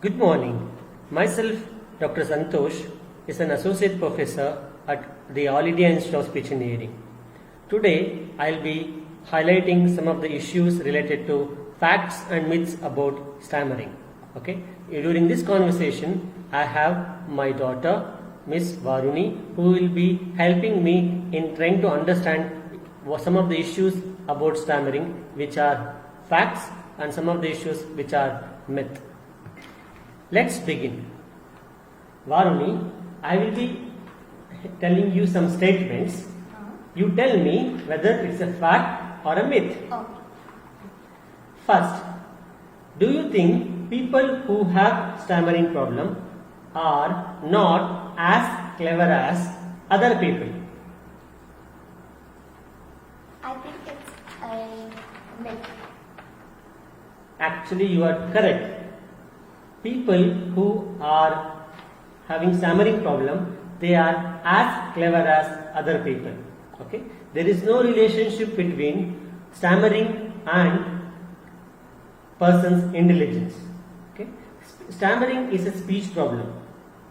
Good morning. Myself, Dr. Santosh, is an associate professor at the All India Institute of Speech and Hearing. Today, I'll be highlighting some of the issues related to facts and myths about stammering. Okay. During this conversation, I have my daughter, Miss Varuni, who will be helping me in trying to understand some of the issues about stammering, which are facts, and some of the issues which are myth. Let's begin. Varuni, I will be telling you some statements. You tell me whether it's a fact or a myth. Okay. First, do you think people who have stammering problem are not as clever as other people? I think it's a myth. Actually, you are correct. People who are having stammering problem, they are as clever as other people. Okay, there is no relationship between stammering and person's intelligence. Okay, stammering is a speech problem.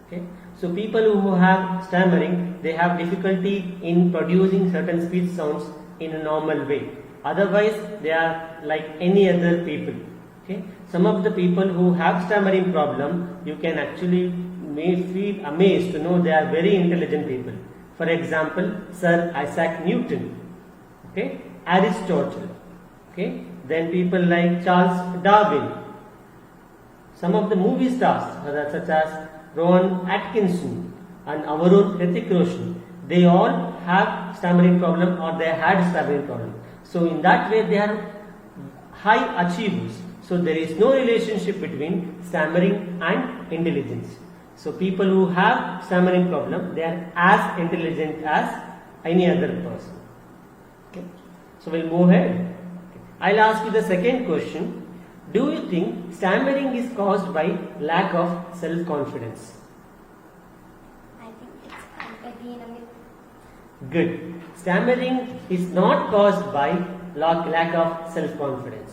Okay, so people who have stammering, they have difficulty in producing certain speech sounds in a normal way. Otherwise, they are like any other people. Okay, some of the people who have stammering problem, you can actually may feel amazed to know they are very intelligent people. For example, Sir Isaac Newton, okay, Aristotle, okay, then people like Charles Darwin, some of the movie stars such as Rowan Atkinson and our own Hrithik Roshan, they all have stammering problem or they had stammering problem. So in that way, they are high achievers. So there is no relationship between stammering and intelligence. So people who have stammering problem, they are as intelligent as any other person. Okay. So we'll move ahead. Okay. I'll ask you the second question. Do you think stammering is caused by lack of self-confidence? I think it's again a myth. Good. Stammering is not caused by lack of self-confidence.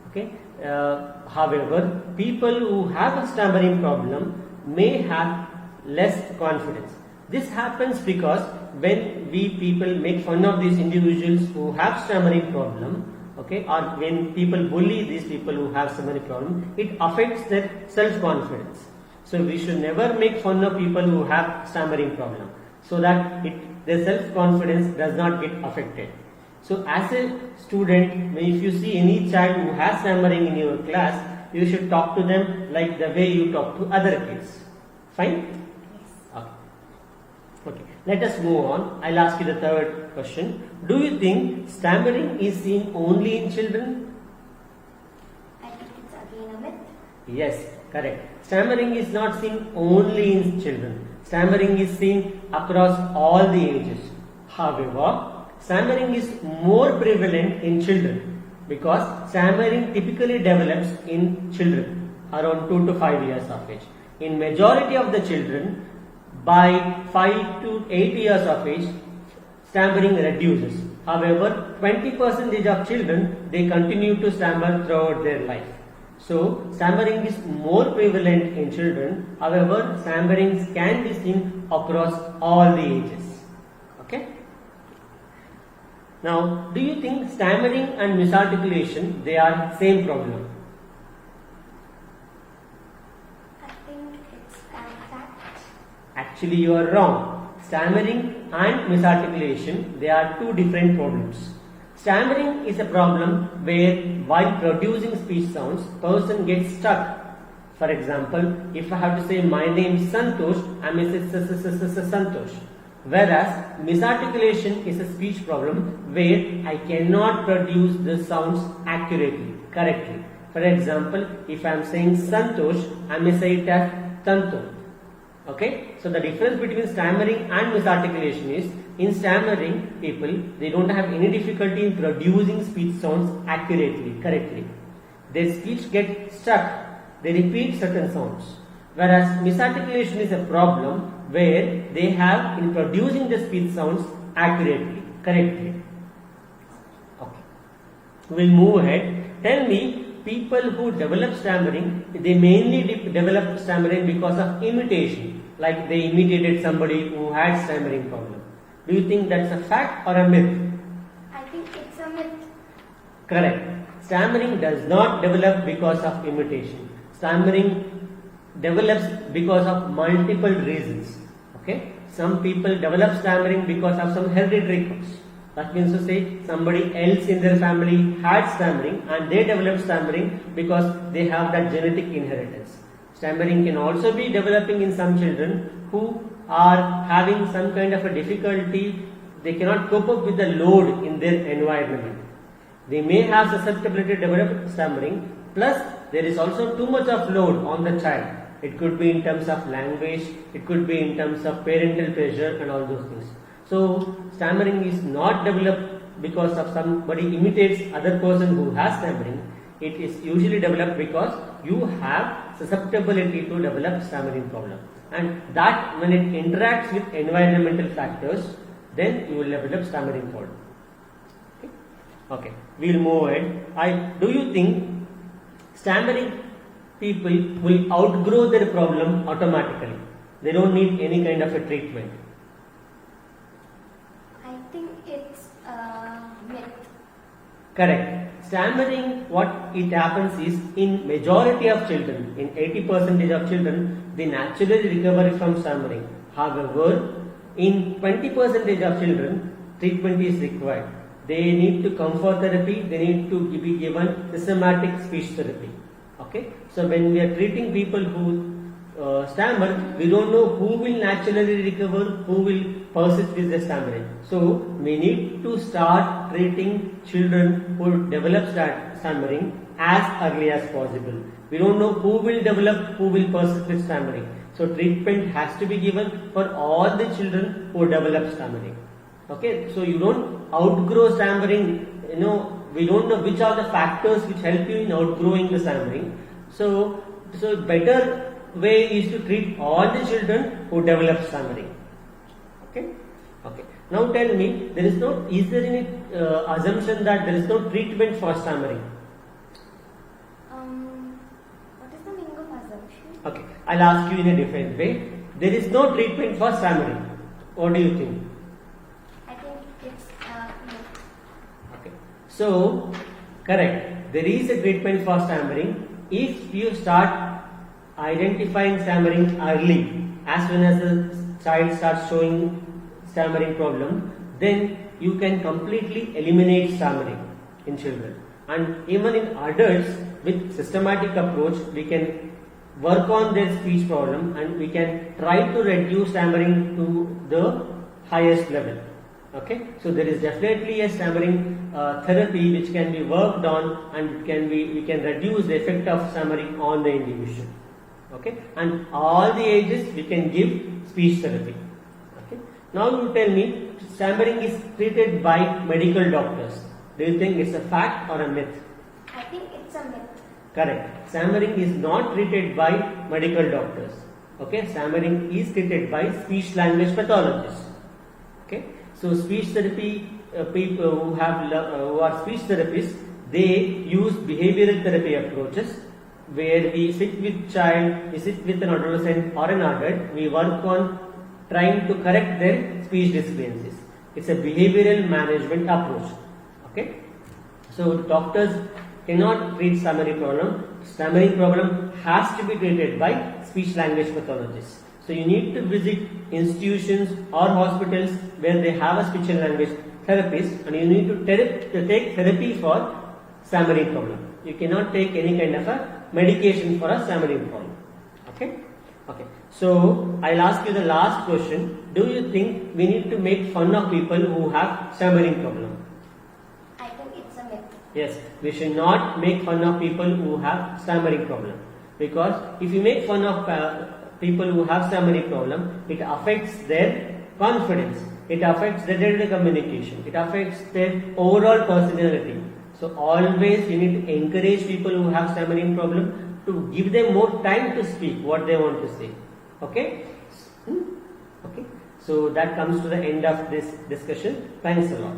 Okay. However, people who have a stammering problem may have less confidence. This happens because when we people make fun of these individuals who have stammering problem, okay, or when people bully these people who have stammering problem, it affects their self-confidence. So we should never make fun of people who have stammering problem, so that their self-confidence does not get affected. So as a student, if you see any child who has stammering in your class, you should talk to them like the way you talk to other kids. Fine? Yes. Okay. Okay. Let us move on. I'll ask you the third question. Do you think stammering is seen only in children? I think it's again a myth. Yes, correct. Stammering is not seen only in children. Stammering is seen across all the ages. However, stammering is more prevalent in children because stammering typically develops in children around 2 to 5 years of age. In majority of the children, by 5 to 8 years of age, stammering reduces. However, 20% of children, they continue to stammer throughout their life. So, stammering is more prevalent in children. However, stammering can be seen across all the ages. Okay? Now, do you think stammering and misarticulation, they are same problem? I think it's a fact. Actually, you are wrong. Stammering and misarticulation, they are two different problems. Stammering is a problem where while producing speech sounds, person gets stuck. For example, if I have to say my name is Santosh, I may say Santosh. Whereas misarticulation is a speech problem where I cannot produce the sounds accurately, correctly. For example, if I am saying Santosh, I may say it as Tanto. Okay, so the difference between stammering and misarticulation is, in stammering people, they don't have any difficulty in producing speech sounds accurately, correctly. Their speech gets stuck, they repeat certain sounds. Whereas misarticulation is a problem where they have in producing the speech sounds accurately, correctly. Okay, we'll move ahead. Tell me, people who develop stammering, they mainly develop stammering because of imitation, like they imitated somebody who had stammering problem. Do you think that's a fact or a myth? I think it's a myth. Correct. Stammering does not develop because of imitation. Stammering develops because of multiple reasons. Okay. Some people develop stammering because of some hereditary cause. That means to say somebody else in their family had stammering and they developed stammering because they have that genetic inheritance. Stammering can also be developing in some children who are having some kind of a difficulty. They cannot cope up with the load in their environment. They may have susceptibility to develop stammering, plus there is also too much of load on the child. It could be in terms of language, it could be in terms of parental pressure and all those things. So stammering is not developed because of somebody imitates other person who has stammering. It is usually developed because you have susceptibility to develop stammering problem. And that when it interacts with environmental factors, then you will develop stammering problem. Okay, we'll move ahead. Do you think stammering people will outgrow their problem automatically? They don't need any kind of a treatment. I think it's a myth. Correct. Stammering, what it happens is in majority of children, in 80% of children, they naturally recover from stammering. However, in 20% of children, treatment is required. They need to comfort therapy, they need to be given systematic speech therapy. Okay, so when we are treating people who stammer, we don't know who will naturally recover, who will persist with the stammering. So we need to start treating children who develop stammering as early as possible. We don't know who will develop, who will persist with stammering. So treatment has to be given for all the children who develop stammering. Okay, so you don't outgrow stammering, we don't know which are the factors which help you in outgrowing the stammering. So better way is to treat all the children who develop stammering. Okay. Now tell me, is there any assumption that there is no treatment for stammering? What is the meaning of assumption? Okay, I'll ask you in a different way. There is no treatment for stammering. What do you think? I think it's a myth. Okay. So, correct. There is a treatment for stammering. If you start identifying stammering early, as soon as the child starts showing stammering problem, then you can completely eliminate stammering in children. And even in adults, with systematic approach, we can work on their speech problem and we can try to reduce stammering to the highest level. Okay, so there is definitely a stammering therapy which can be worked on, and we can reduce the effect of stammering on the individual. Okay, and all the ages we can give speech therapy. Okay, now you tell me, stammering is treated by medical doctors. Do you think it's a fact or a myth? I think it's a myth. Correct. Stammering is not treated by medical doctors. Okay, stammering is treated by speech language pathologists. Okay, so speech therapy people who are speech therapists, they use behavioral therapy approaches where we sit with child, we sit with an adolescent or an adult, we work on trying to correct their speech discrepancies. It's a behavioral management approach. Okay, so doctors cannot treat stammering problem. Stammering problem has to be treated by speech language pathologists. So you need to visit institutions or hospitals where they have a speech and language therapist, and you need to take therapy for stammering problem. You cannot take any kind of a medication for a stammering problem. Okay. So I'll ask you the last question. Do you think we need to make fun of people who have stammering problem? I think it's a myth. Yes, we should not make fun of people who have stammering problem, because if you make fun of people who have stammering problem, it affects their confidence, it affects their day-to-day communication, it affects their overall personality. So always you need to encourage people who have stammering problem to give them more time to speak what they want to say. Okay? Okay. So that comes to the end of this discussion. Thanks a lot.